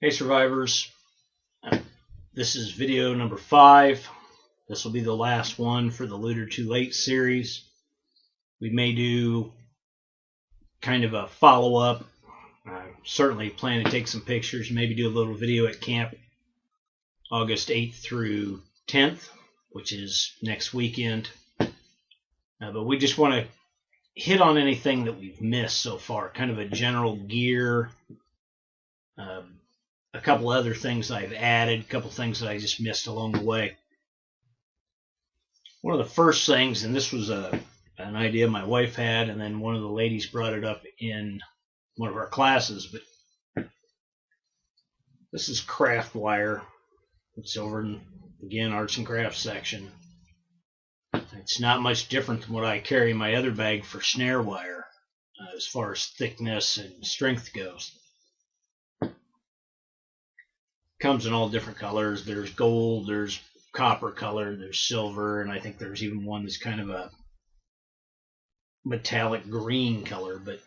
Hey survivors, this is video number 5. This will be the last one for the Looter Too Late series. We may do kind of a follow-up. Certainly plan to take some pictures, maybe do a little video at camp August 8th through 10th, which is next weekend. But we just want to hit on anything that we've missed so far, kind of a general gear, a couple other things I've added, a couple things that I just missed along the way. One of the first things, and this was an idea my wife had, and then one of the ladies brought it up in one of our classes, but this is craft wire. It's over in, again, arts and crafts section. It's not much different than what I carry in my other bag for snare wire, as far as thickness and strength goes. Comes in all different colors. There's gold, there's copper color, there's silver, and I think there's even one that's kind of a metallic green color, but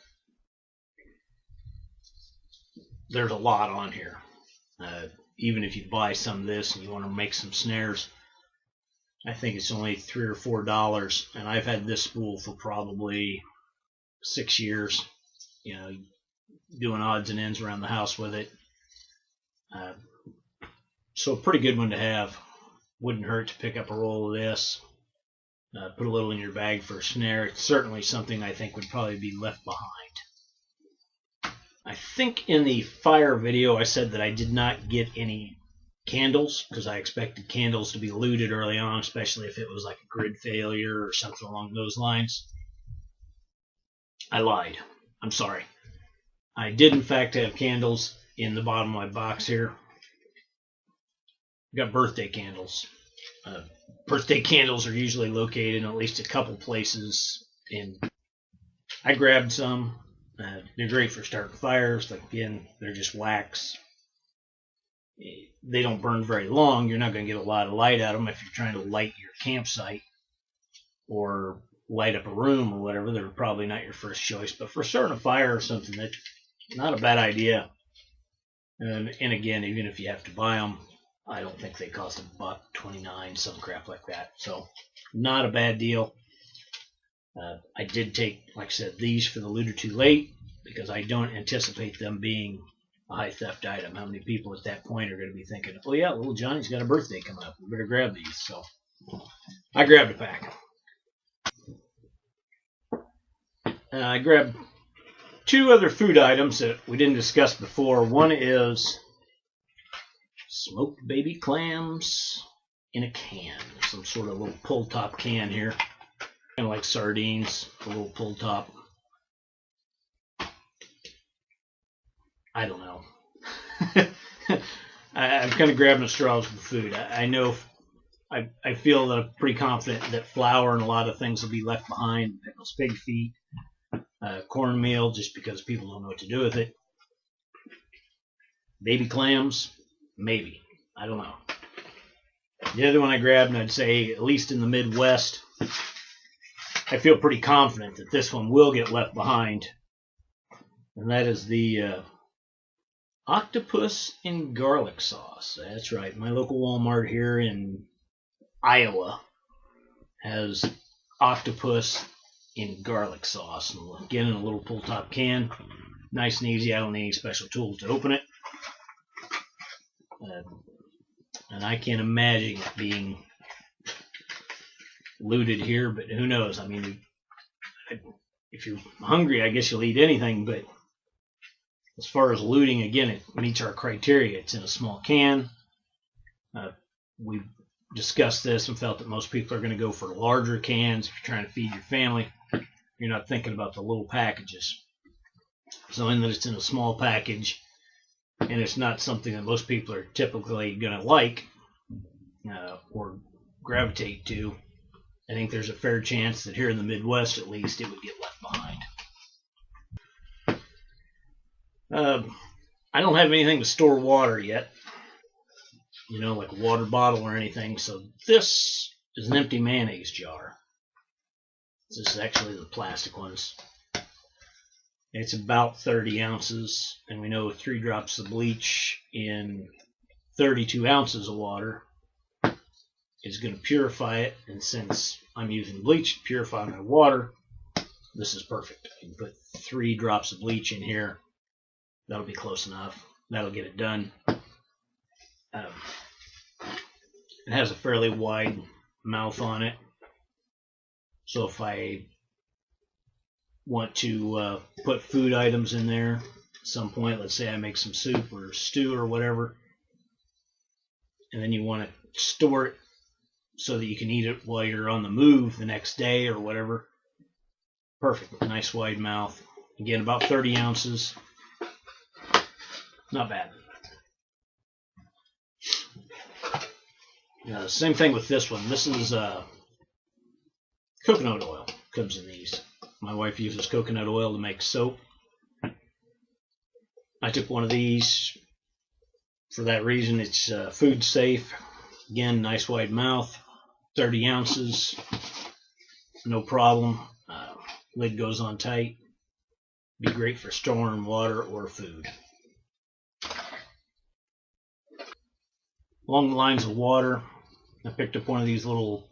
there's a lot on here. Even if you buy some of this and you want to make some snares, I think it's only $3 or $4, and I've had this spool for probably 6 years, you know, doing odds and ends around the house with it. So a pretty good one to have. Wouldn't hurt to pick up a roll of this, put a little in your bag for a snare. It's certainly something I think would probably be left behind. I think in the fire video I said that I did not get any candles because I expected candles to be looted early on, especially if it was like a grid failure or something along those lines. I lied. I'm sorry. I did in fact have candles in the bottom of my box here. Got birthday candles. Birthday candles are usually located in at least a couple places, and I grabbed some. They're great for starting fires. Like, again, they're just wax. They don't burn very long. You're not going to get a lot of light out of them if you're trying to light your campsite or light up a room or whatever. They're probably not your first choice, but for starting a fire or something, that's not a bad idea. And again, even if you have to buy them, I don't think they cost $1.29, some crap like that. So not a bad deal. I did take, like I said, these for the Looter Too Late because I don't anticipate them being a high theft item. How many people at that point are going to be thinking, oh yeah, little Johnny's got a birthday coming up, we better grab these. So I grabbed a pack. I grabbed 2 other food items that we didn't discuss before. One is smoked baby clams in a can, some sort of little pull top can here, kind of like sardines, a little pull top. I don't know. I'm kind of grabbing straws for food. I know, I feel that I'm pretty confident that flour and a lot of things will be left behind. Pickles, pig feet, cornmeal, just because people don't know what to do with it. Baby clams, maybe. I don't know. The other one I grabbed, and I'd say at least in the Midwest, I feel pretty confident that this one will get left behind, and that is the octopus in garlic sauce. That's right. My local Walmart here in Iowa has octopus in garlic sauce. And again, in a little pull top can. Nice and easy. I don't need any special tools to open it. And I can't imagine it being looted here, but who knows? I mean, if you're hungry, I guess you'll eat anything, but as far as looting, again, it meets our criteria. It's in a small can. We discussed this and felt that most people are going to go for larger cans. If you're trying to feed your family, you're not thinking about the little packages. So in that it's in a small package, and it's not something that most people are typically going to like or gravitate to, I think there's a fair chance that here in the Midwest, at least, it would get left behind. I don't have anything to store water yet, you know, like a water bottle or anything, so this is an empty mayonnaise jar. This is actually the plastic ones. It's about 30 ounces, and we know 3 drops of bleach in 32 ounces of water is going to purify it. And since I'm using bleach to purify my water, this is perfect. I can put 3 drops of bleach in here. That'll be close enough. That'll get it done. It has a fairly wide mouth on it, so if I want to put food items in there at some point, let's say I make some soup or stew or whatever, and then you want to store it so that you can eat it while you're on the move the next day or whatever, perfect. Nice wide mouth. Again, about 30 ounces. Not bad. Same thing with this one. This is coconut oil. Comes in these. My wife uses coconut oil to make soap. I took one of these for that reason. It's food safe. Again, nice wide mouth. 30 ounces. No problem. Lid goes on tight. Be great for storing water or food. Along the lines of water, I picked up one of these little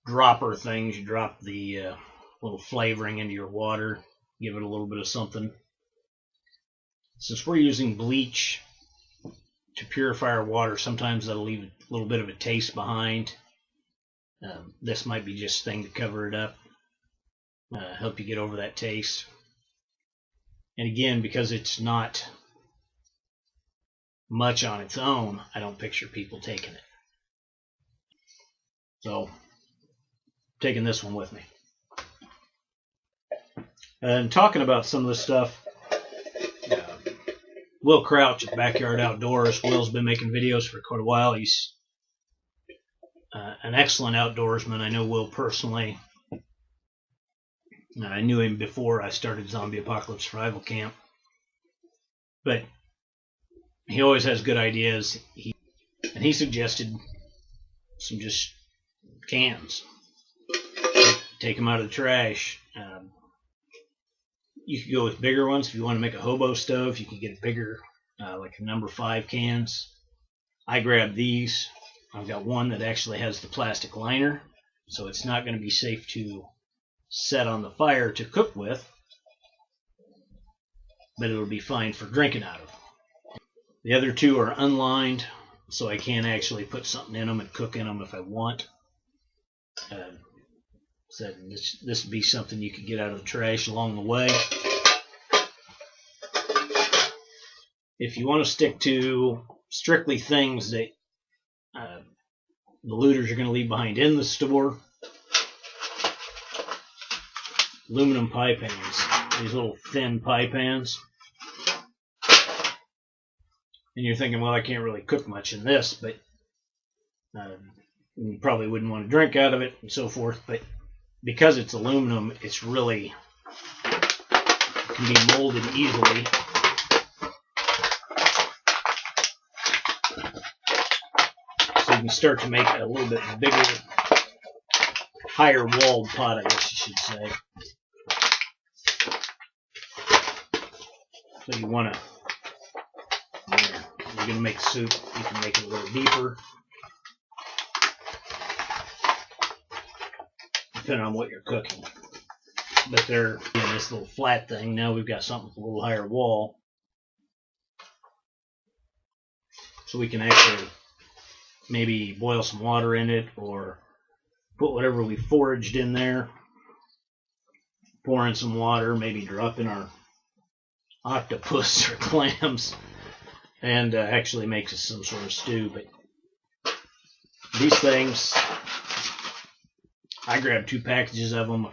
dropper things. You drop the little flavoring into your water, give it a little bit of something. Since we're using bleach to purify our water, sometimes that'll leave a little bit of a taste behind. This might be just a thing to cover it up, help you get over that taste. And again, because it's not much on its own, I don't picture people taking it. So, taking this one with me. And talking about some of this stuff, Will Crouch at Backyard Outdoors. Will's been making videos for quite a while. He's an excellent outdoorsman. I know Will personally. I knew him before I started Zombie Apocalypse Survival Camp. But he always has good ideas. He suggested some just cans. Take them out of the trash. You could go with bigger ones. If you want to make a hobo stove, you can get bigger, like a number 5 cans. I grabbed these. I've got one that actually has the plastic liner, so it's not going to be safe to set on the fire to cook with, but it'll be fine for drinking out of. The other 2 are unlined, so I can actually put something in them and cook in them if I want. So this would be something you could get out of the trash along the way. If you want to stick to strictly things that the looters are going to leave behind in the store, aluminum pie pans, these little thin pie pans. And you're thinking, well, I can't really cook much in this, but you probably wouldn't want to drink out of it and so forth. But because it's aluminum, it's really can be molded easily. So you can start to make a little bit bigger, higher walled pot, I guess you should say. So you want to, you're going to make soup, you can make it a little deeper, depending on what you're cooking. But they're in this little flat thing. Now we've got something with a little higher wall, so we can actually maybe boil some water in it or put whatever we foraged in there, pour in some water, maybe drop in our octopus or clams, and actually makes us some sort of stew. But these things, I grabbed 2 packages of them.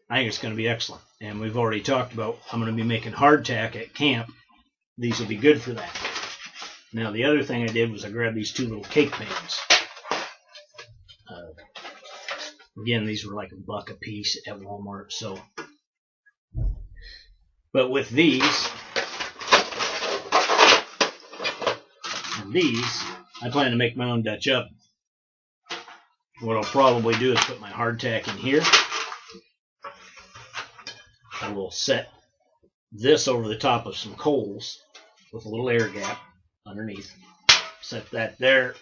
I think it's going to be excellent. And we've already talked about I'm going to be making hardtack at camp. These will be good for that. Now the other thing I did was I grabbed these 2 little cake pans. Again, these were like $1 a piece at Walmart. So, but with these, I plan to make my own Dutch oven. What I'll probably do is put my hardtack in here. I will set this over the top of some coals with a little air gap underneath. Set that there.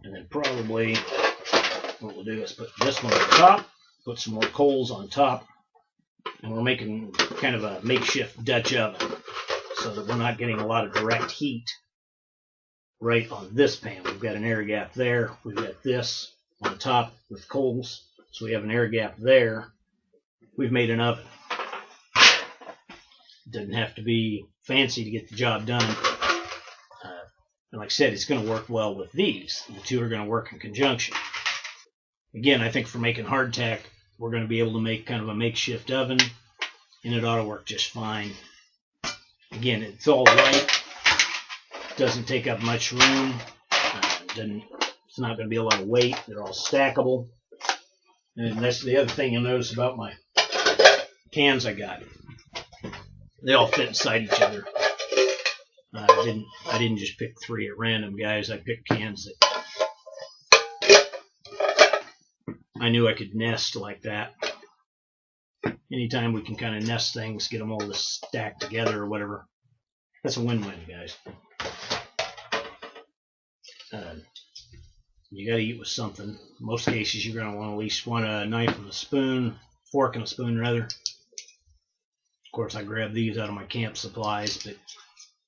And then probably what we'll do is put this one on top, put some more coals on top, and we're making kind of a makeshift Dutch oven so that we're not getting a lot of direct heat right on this pan. We've got an air gap there. We've got this on top with coals, so we have an air gap there. We've made an oven. It doesn't have to be fancy to get the job done. And like I said, it's going to work well with these. The two are going to work in conjunction. Again, I think for making hardtack, we're going to be able to make kind of a makeshift oven, and it ought to work just fine. Again, it's all light. Doesn't take up much room. It's not going to be a lot of weight. They're all stackable. And that's the other thing you'll notice about my cans I got. They all fit inside each other. I didn't just pick 3 at random, guys. I picked cans that I knew I could nest like that. Anytime we can kind of nest things, get them all to stack together or whatever, that's a win-win, guys. You got to eat with something. In most cases, you're going to want at least a knife and a spoon, fork and a spoon rather. Of course, I grabbed these out of my camp supplies, but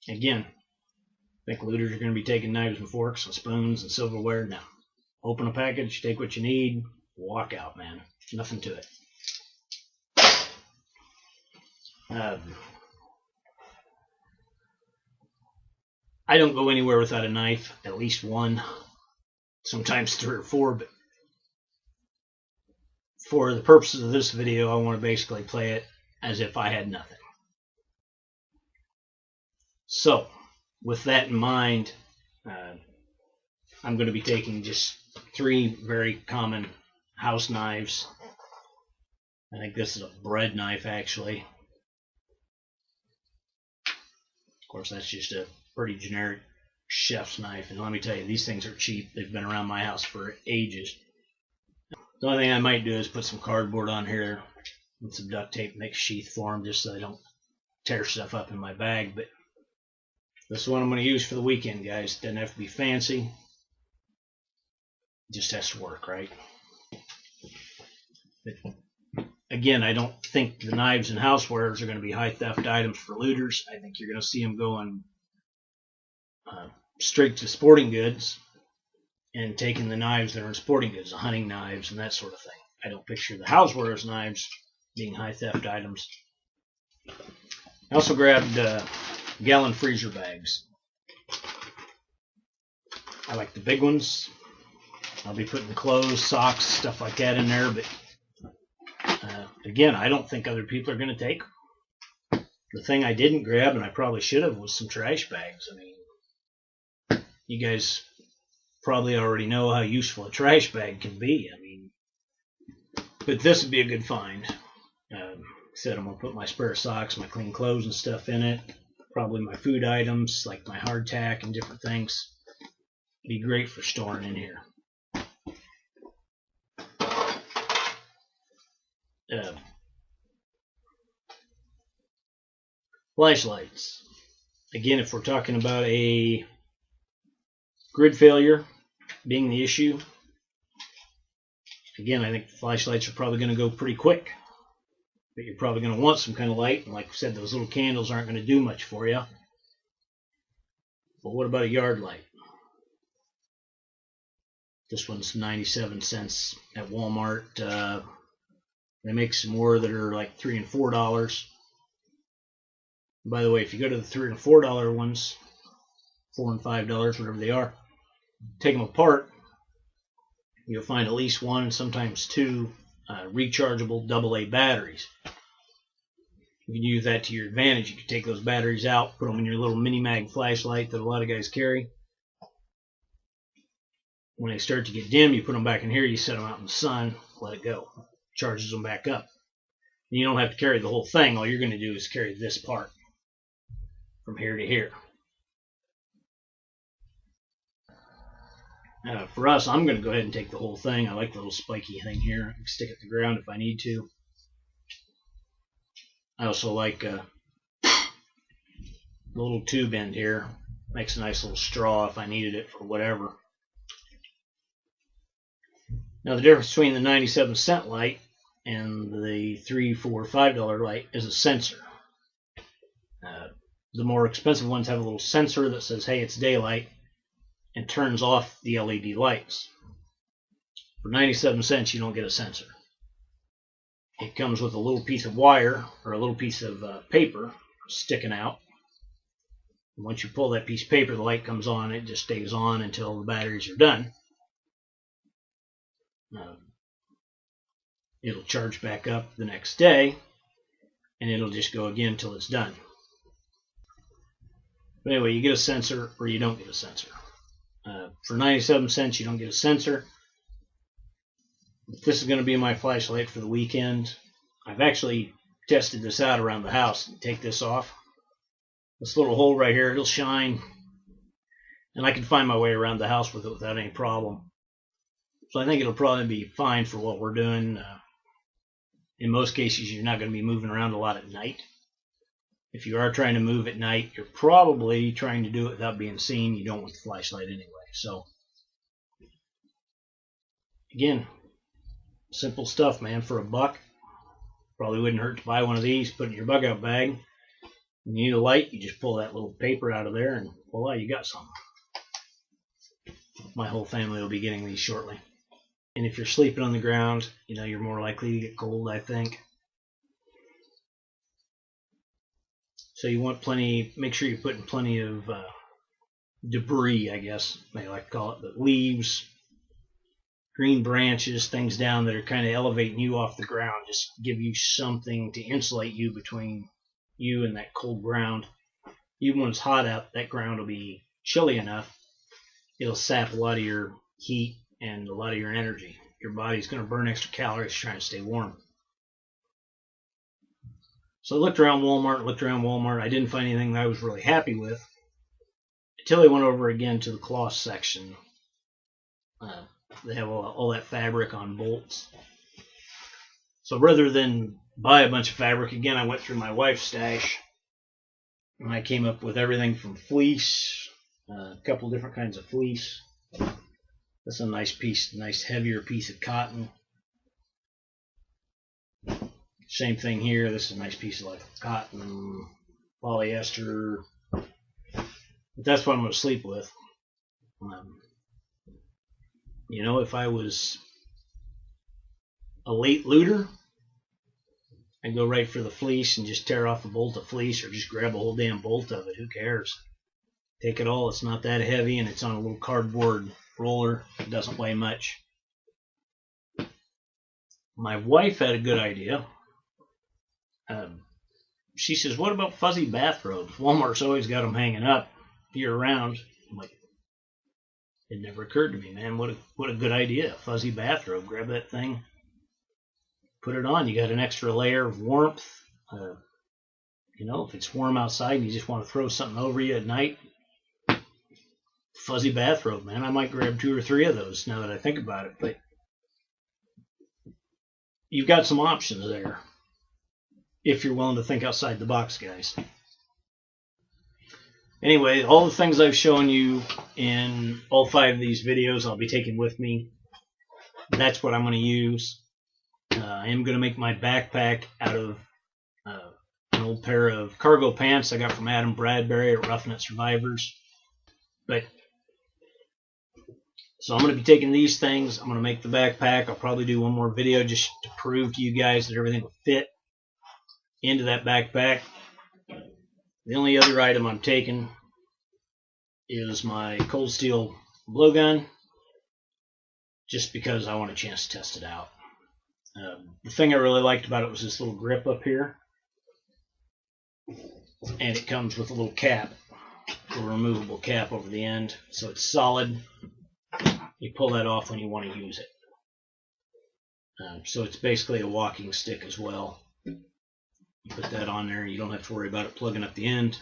again, I think looters are going to be taking knives and forks and spoons and silverware. Now, open a package, take what you need, walk out, man. Nothing to it. I don't go anywhere without a knife, at least one, sometimes 3 or 4, but for the purposes of this video, I want to basically play it as if I had nothing. So, with that in mind, I'm going to be taking just 3 very common house knives. I think this is a bread knife, actually. Of course, that's just a pretty generic chef's knife, and let me tell you, these things are cheap. They've been around my house for ages. The only thing I might do is put some cardboard on here with some duct tape, make a sheath for them, just so I don't tear stuff up in my bag. But this is what I'm going to use for the weekend, guys. Doesn't have to be fancy. It just has to work, right? But again, I don't think the knives and housewares are going to be high theft items for looters. I think you're going to see them going straight to sporting goods and taking the knives that are in sporting goods, the hunting knives and that sort of thing. I don't picture the housewares knives being high theft items. I also grabbed gallon freezer bags. I like the big ones. I'll be putting clothes, socks, stuff like that in there, but again, I don't think other people are going to take them. The thing I didn't grab, and I probably should have, was some trash bags. I mean, you guys probably already know how useful a trash bag can be. I mean, but this would be a good find. Said I'm going to put my spare socks, my clean clothes and stuff in it. Probably my food items, like my hardtack and different things. Be great for storing in here. Flashlights. Again, if we're talking about a grid failure being the issue, again, I think the flashlights are probably going to go pretty quick. But you're probably going to want some kind of light. And like I said, those little candles aren't going to do much for you. But what about a yard light? This one's 97 cents at Walmart. They make some more that are like $3 and $4. By the way, if you go to the $3 and $4 ones, $4 and $5, whatever they are, take them apart, you'll find at least 1 and sometimes 2 rechargeable AA batteries. You can use that to your advantage. You can take those batteries out, put them in your little mini mag flashlight that a lot of guys carry. When they start to get dim, you put them back in here, you set them out in the sun, let it go. Charges them back up. And you don't have to carry the whole thing. All you're going to do is carry this part from here to here. For us, I'm going to go ahead and take the whole thing. I like the little spiky thing here. I can stick it to the ground if I need to. I also like the little tube end here. Makes a nice little straw if I needed it for whatever. Now the difference between the 97-cent light and the $3, $4, $5 light is a sensor. The more expensive ones have a little sensor that says, hey, it's daylight, and turns off the LED lights. For 97 cents, you don't get a sensor. It comes with a little piece of wire or a little piece of paper sticking out. And once you pull that piece of paper, the light comes on. It just stays on until the batteries are done. It'll charge back up the next day, and it'll just go again until it's done. But anyway, you get a sensor or you don't get a sensor. For 97 cents, you don't get a sensor. This is going to be my flashlight for the weekend. I've actually tested this out around the house. Take this off. This little hole right here, it'll shine. And I can find my way around the house with it without any problem. So I think it'll probably be fine for what we're doing. In most cases, you're not going to be moving around a lot at night. If you are trying to move at night, you're probably trying to do it without being seen. You don't want the flashlight anyway. So, again, simple stuff, man. For $1, probably wouldn't hurt to buy one of these, put it in your bug out bag. When you need a light, you just pull that little paper out of there and voila, you got something. My whole family will be getting these shortly. And if you're sleeping on the ground, you're more likely to get cold, I think. So you want plenty, make sure you're putting plenty of debris, I guess they like to call it, but leaves, green branches, things down that are kind of elevating you off the ground, just give you something to insulate you between you and that cold ground. Even when it's hot out, that ground will be chilly enough. It'll sap a lot of your heat and a lot of your energy. Your body's going to burn extra calories trying to stay warm. So I looked around Walmart. I didn't find anything that I was really happy with until I went over again to the cloth section. They have all that fabric on bolts. So rather than buy a bunch of fabric, again, I went through my wife's stash and I came up with everything from fleece, a couple different kinds of fleece. That's a nice heavier piece of cotton. Same thing here. This is a nice piece of like cotton, polyester. But that's what I'm going to sleep with. If I was a late looter, I'd go right for the fleece and just tear off a bolt of fleece or just grab a whole damn bolt of it. Who cares? Take it all. It's not that heavy and it's on a little cardboard roller. It doesn't weigh much. My wife had a good idea. She says, what about fuzzy bathrobes? Walmart's always got them hanging up year-round. I'm like, it never occurred to me, man. What a good idea. A fuzzy bathrobe. Grab that thing, put it on. You got an extra layer of warmth. If it's warm outside and you just want to throw something over you at night, fuzzy bathrobe, man. I might grab 2 or 3 of those now that I think about it. But you've got some options there if you're willing to think outside the box, guys. Anyway, all the things I've shown you in all 5 of these videos, I'll be taking with me. That's what I'm going to use. I am going to make my backpack out of an old pair of cargo pants I got from Adam Bradbury at Roughing It Survivors. So I'm going to be taking these things. I'm going to make the backpack. I'll probably do one more video just to prove to you guys that everything will fit into that backpack. The only other item I'm taking is my cold steel blowgun, just because I want a chance to test it out. The thing I really liked about it was this little grip up here, and it comes with a little cap, a removable cap over the end, so it's solid. You pull that off when you want to use it. So it's basically a walking stick as well. You put that on there, you don't have to worry about it plugging up the end.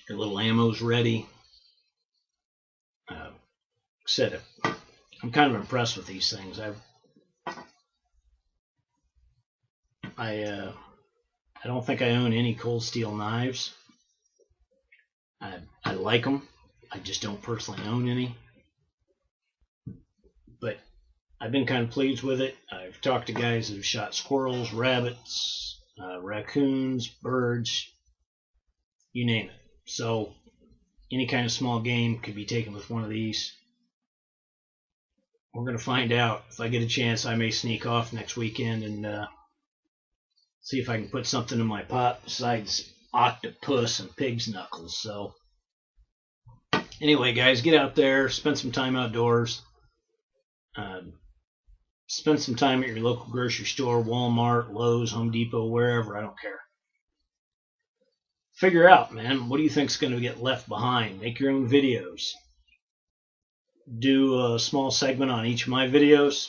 Your little ammo's ready. I'm kind of impressed with these things. I don't think I own any cold steel knives. I like them. I just don't personally own any. But I've been kind of pleased with it. I've talked to guys who've shot squirrels, rabbits, raccoons, birds, you name it. So any kind of small game could be taken with one of these. We're going to find out. If I get a chance, I may sneak off next weekend and see if I can put something in my pot besides octopus and pig's knuckles. So anyway, guys, get out there, spend some time outdoors. Spend some time at your local grocery store, Walmart, Lowe's, Home Depot, wherever. I don't care. Figure out, man, what do you think is going to get left behind? Make your own videos. Do a small segment on each of my videos.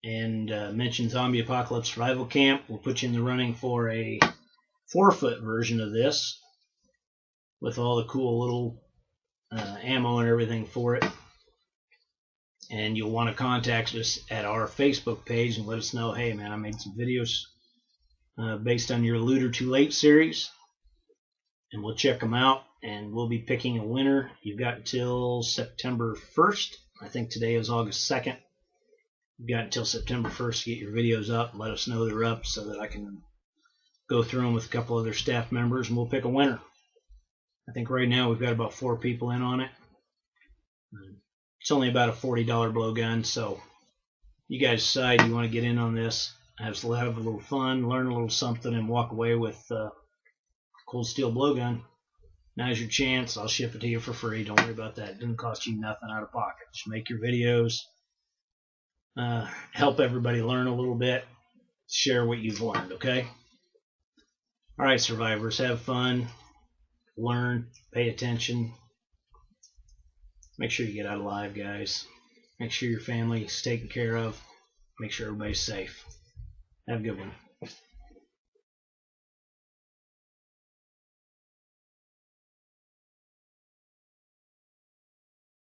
And mention Zombie Apocalypse Survival Camp. We'll put you in the running for a 4-foot version of this with all the cool little ammo and everything for it. And you'll want to contact us at our Facebook page and let us know, hey man, I made some videos based on your Looter Too Late series, and we'll check them out, and we'll be picking a winner. You've got until September 1st. I think today is August 2nd. You've got until September 1st to get your videos up. Let us know they're up so that I can go through them with a couple other staff members, and we'll pick a winner. I think right now we've got about 4 people in on it. It's only about a $40 blowgun, so you guys decide you want to get in on this, have a little fun, learn a little something, and walk away with a cold steel blowgun. Now's your chance. I'll ship it to you for free. Don't worry about that. It doesn't cost you nothing out of pocket. Just make your videos, help everybody learn a little bit, share what you've learned, okay? All right, survivors, have fun, learn, pay attention. Make sure you get out alive, guys. Make sure your family is taken care of. Make sure everybody's safe. Have a good one.